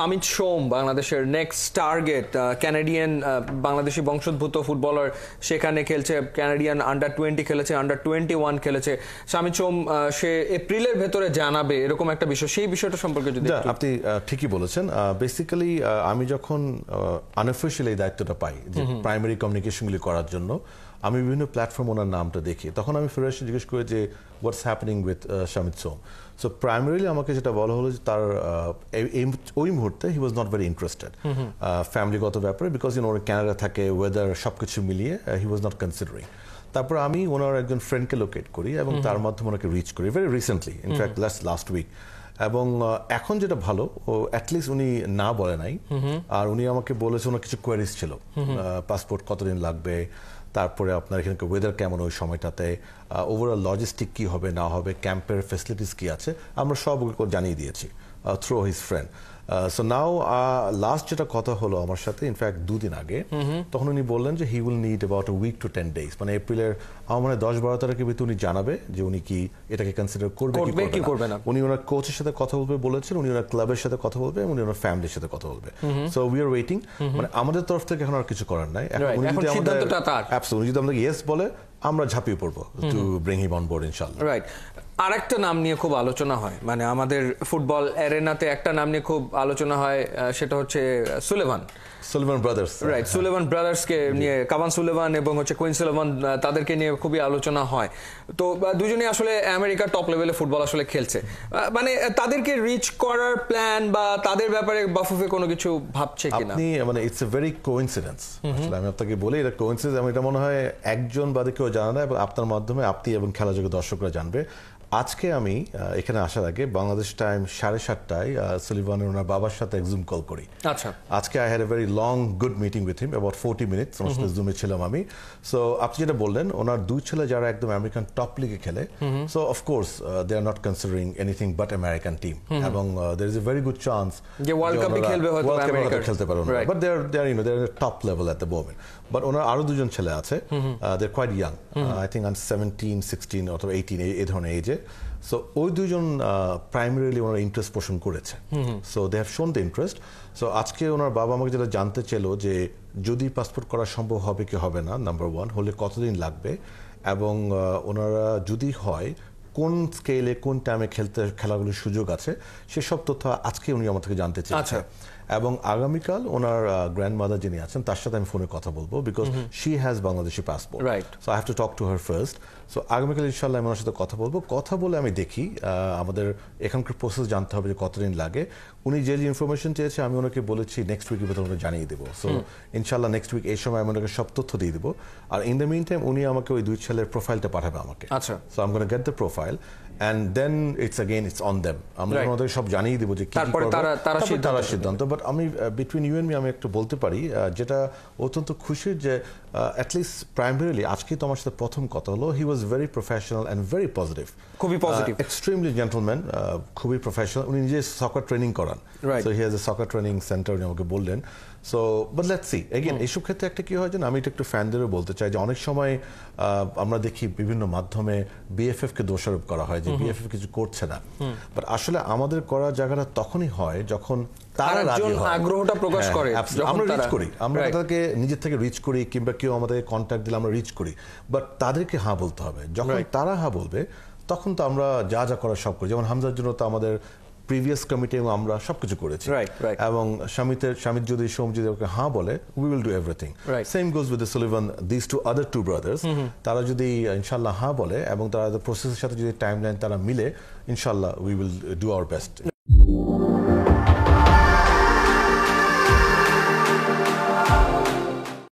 আমিত সোম বাংলাদেশের next target Canadian Bangladeshi বংশোদ্ভূত footballer সেখানে খেলছে ক্যানাডিয়ান আন্ডার-20 খেলেছে আন্ডার-21 খেলেছে আমিত সোম সে এপ্রিলের ভেতরে জানাবে এরকম একটা বিষয় সেই বিষয়টা সম্পর্কে যদি আপনি ঠিকই বলেছেন বেসিক্যালি আমি যখন আনঅফিশিয়ালি এই দায়িত্বটা পাই যে প্রাইমারি কমিউনিকেশনগুলি করার জন্য আমি বিভিন্ন প্ল্যাটফর্ম ওনার নামটা দেখি তখন আমি ফেডারেশন জিজ্ঞেস করি যে what's happening with Amit Som so primarily আমাকে যেটা বলা হলো যে তার ওই মুহূর্তে he was not very interested ফ্যামিলিগত ব্যাপারে বিকজ ওর ক্যানাডা থাকে ওয়েদার সবকিছু মিলিয়ে হি ওয়াজ নট কনসিডারিং তারপর আমি ওনার একজন ফ্রেন্ডকে লোকেট করি এবং তার মাধ্যমে ওনাকে রিচ করি very recently in fact last week এবং এখন যেটা ভালো অ্যাটলিস্ট উনি না বলে নাই আর উনি আমাকে বলেছে ওনার কিছু কোয়ারিজ ছিল পাসপোর্ট কতদিন লাগবে তারপরে আপনার এখানকার ওয়েদার কেমন ওই সময়টাতে ওভারঅল লজিস্টিক কি হবে না হবে ক্যাম্পের ফেসিলিটিস কি আছে আমরা সব জানিয়ে দিয়েছি through his friend so now last যেটা কথা হলো আমার সাথে ইনফ্যাক্ট 2 দিন আগে তখন উনি বললেন যে he will need about a week to 10 days মানে এপ্রিলের আমার মনে হয় 10-12 তারিখের ভিতরে উনি জানাবে যে উনি কি এটাকে কনসিডার করবে কি করবে না উনি ওনার কোচের সাথে কথা বলবে বলেছেন উনি ওনার ক্লাবের সাথে কথা বলবে এবং উনি ওনার ফ্যামিলির সাথে কথা বলবে সো উই আর ওয়েটিং মানে আমাদের তরফ থেকে এখন আর কিছু করার নাই উনি যদি আমাদের ইয়েস বলে আমরা ঝাঁপিয়ে পড়বো to bring him on board ইনশাআল্লাহ রাইট আরেকটা নাম নিয়ে খুব আলোচনা হয় মানে আমাদের ফুটবল অ্যারেনাতে একটা নাম নিয়ে খুব আলোচনা হয় সেটা হচ্ছে সুলেভান ব্রাদার্স রাইট সুলেভান ব্রাদার্সকে নিয়ে কাভান সুলেভান এবং হচ্ছে কুইন সুলেভান তাদেরকে নিয়ে খুবই আলোচনা হয় তো দুজনেই আসলে আমেরিকার টপ লেভেলে ফুটবল আসলে খেলছে মানে তাদেরকে রিচ করার প্ল্যান বা তাদের ব্যাপারে বাফুফে কোনো কিছু ভাবছে কিনা আপনি মানে ইটস এ ভেরি কোইন্সিডেন্স আসলে আমি আপনাকে বলি এটা কোইন্সিডেন্স আমি এটা মনে হয় একজন বাদে কেউ জানে না এবং আপনার মাধ্যমে আপনি এবং খেলাযোগ্য দর্শকরা জানবে আজকে আমি এখানে আসার আগে বাংলাদেশ টাইম 7:30টায় সুলিভানের ওনার বাবার সাথে জুম কল করি আচ্ছা আজকে I had a very long good meeting with him about 40 minutes ওনার সাথে জুমে ছিলাম আমি সো আপনি যেটা বললেন ওনার দুই ছেলে যারা একদম আমেরিকান টপ লিগে খেলে so of course they are not considering anything but American team এবং there is a very good chance যে ওয়ার্ল্ড কাপে খেলবে হয়তো আমেরিকা খেলতে পারবে but they are you know they are top level at the moment but ওনার আরো দুজন ছেলে আছে they are quite young I think 17 16 অথবা 18 এই ধরনের এজে সো ওই দুজন প্রাইমারিলি ওনার ইন্টারেস্ট পোষণ করেছে so they have shown the interest so আজকে ওনার বাবা আমাকে যেটা জানতে চাইলো যে যদি পাসপোর্ট করা সম্ভব হবে কি হবে না নাম্বার 1 হলে কতদিন লাগবে এবং ওনারা যদি হয় কোন স্কেলে কোন টাইমে খেলাগুলির সুযোগ আছে সেসব তথ্য আজকে উনি আমার থেকে জানতে চেয়েছেন এবং আগামীকাল ওনার গ্র্যান্ডমাদার যিনি আছেন তার সাথে আমি ফোনে কথা বলবো because she has Bangladeshi passport so I have to talk to her first so আগামীকাল ইনশাল্লাহ আমি ওনার সাথে কথা বলবো কথা বলে আমি দেখি আমাদের এখানকার প্রসেস জানতে হবে যে কতদিন লাগে উনি যে ইনফরমেশন চেয়েছে আমি ওনাকে বলেছি নেক্সট উইকের ভেতরে ওনাকে জানিয়ে দেবো সো ইনশাল্লাহ নেক্সট উইক এই সময় আমি ওনাকে সব তথ্য দিয়ে দেবো আর ইন দ্য মিন টাইম উনি আমাকে ওই দুই ছেলের প্রোফাইলটা পাঠাবে আমাকে আচ্ছা so I am gonna get the profile and then it's on them আমরা ওনাদের সব জানিয়ে দেব যে কি তারপরে তারা সিদ্ধান্ত বাট আমি বিটুইন ইউ এন্ড মি আমি একটু বলতে পারি যেটা অত্যন্ত খুশির যে অ্যাটলিস্ট প্রাইমারিলি আজকে তো আমার সাথে প্রথম কথা হলো he was very professional and very positive খুবই পজিটিভ এক্সট্রিমলি জেন্টলম্যান খুবই প্রফেশনাল উনি নিজে সকার ট্রেনিং করান so he has a soccer training center উনি আমাকে বললেন so but let's see again এইসব ক্ষেত্রে একটা কি হয় যে আমি এটা একটু ফ্যানদেরও বলতে চাই যে অনেক সময় আমরা দেখি বিভিন্ন মাধ্যমে বিএফএফ কে দোষারোপ করা হয় যে বিএফএফ কিছু করছে না বাট আসলে আমাদের করার জায়গাটা তখনই হয় যখন তারা আগ্রহটা প্রকাশ করে আমরা রিচ করি আমরা তাদেরকে নিজের থেকে রিচ করি কিংবা কেউ আমাদের কন্ট্যাক্ট দিলে আমরা রিচ করি বাট তাদেরকে হ্যাঁ বলতে হবে যখন তারা হ্যাঁ বলবে তখন তো আমরা যা যা করার সব করি যেমন হামজার জন্য তো আমাদের প্রিভিয়াস কমিটি আমরা সবকিছু করেছি এবং স্বামীত যদি সোম যদি ওকে হ্যাঁ বলে we will do everything same goes with the Sullivan this other two brothers তারা যদি ইনশাল্লাহ হ্যাঁ বলে এবং তারা প্রসেসের সাথে যদি টাইমলাইন তারা মিলে ইনশাল্লাহ we will do our best